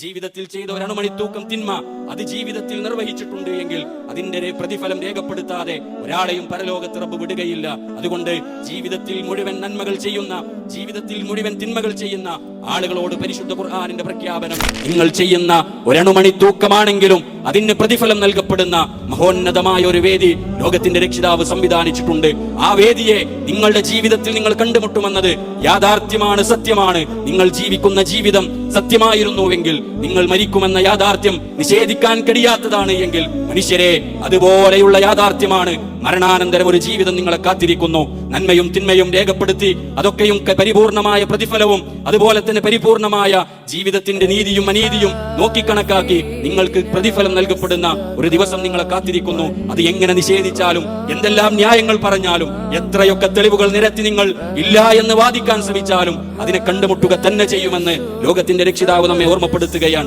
ജീവിതത്തിൽ ചെയ്ത ഒരണുമണിത്തൂക്കം തിന്മ അത് ജീവിതത്തിൽ നിർവഹിച്ചിട്ടുണ്ട് എങ്കിൽ അതിന്റെ പ്രതിഫലം രേഖപ്പെടുത്താതെ ഒരാളെയും പരലോകത്ത് റബ്ബ് വിടുകയില്ല. അതുകൊണ്ട് ജീവിതത്തിൽ മുഴുവൻ നന്മകൾ ചെയ്യുന്ന, ജീവിതത്തിൽ മുഴുവൻ തിന്മകൾ ചെയ്യുന്ന ആളുകളോട് പരിശുദ്ധ ഖുർആനിന്റെ പ്രഖ്യാപനം, നിങ്ങൾ ചെയ്യുന്ന ഒരണുമണിത്തൂക്കമാണെങ്കിലും അതിന് പ്രതിഫലം നൽകപ്പെടുന്ന മഹോന്നതമായ ഒരു വേദി ലോകത്തിന്റെ രക്ഷിതാവ് സംവിധാനിച്ചിട്ടുണ്ട്. ആ വേദിയെ നിങ്ങളുടെ ജീവിതത്തിൽ നിങ്ങൾ കണ്ടുമുട്ടുമെന്നത് യാഥാർത്ഥ്യമാണ്, സത്യമാണ്. നിങ്ങൾ ജീവിക്കുന്ന ജീവിതം സത്യമായിരുന്നുവെങ്കിൽ, നിങ്ങൾ മരിക്കുമെന്ന യാഥാർത്ഥ്യം നിഷേധിക്കാൻ കഴിയാത്തതാണ് എങ്കിൽ, മനുഷ്യരെ അതുപോലെയുള്ള യാഥാർത്ഥ്യമാണ്. മരണാനന്തരം ഒരു ജീവിതം നിങ്ങളെ കാത്തിരിക്കുന്നു. നന്മയും തിന്മയും രേഖപ്പെടുത്തി അതൊക്കെയും പരിപൂർണമായ പ്രതിഫലവും അതുപോലെ തന്നെ പരിപൂർണമായ ജീവിതത്തിന്റെ നീതിയും അനീതിയും നോക്കിക്കണക്കാക്കി നിങ്ങൾക്ക് പ്രതിഫലം നൽകപ്പെടുന്ന ഒരു ദിവസം നിങ്ങളെ കാത്തിരിക്കുന്നു. അത് എങ്ങനെ നിഷേധിച്ചാലും, എന്തെല്ലാം ന്യായങ്ങൾ പറഞ്ഞാലും, എത്രയൊക്കെ തെളിവുകൾ നിരത്തി നിങ്ങൾ ഇല്ല എന്ന് വാദിക്കാൻ ശ്രമിച്ചാലും അതിനെ കണ്ടുമുട്ടുക തന്നെ ചെയ്യുമെന്ന് ലോകത്തിന്റെ രക്ഷിതാവ് നമ്മെ ഓർമ്മപ്പെടുത്തുകയാണ്.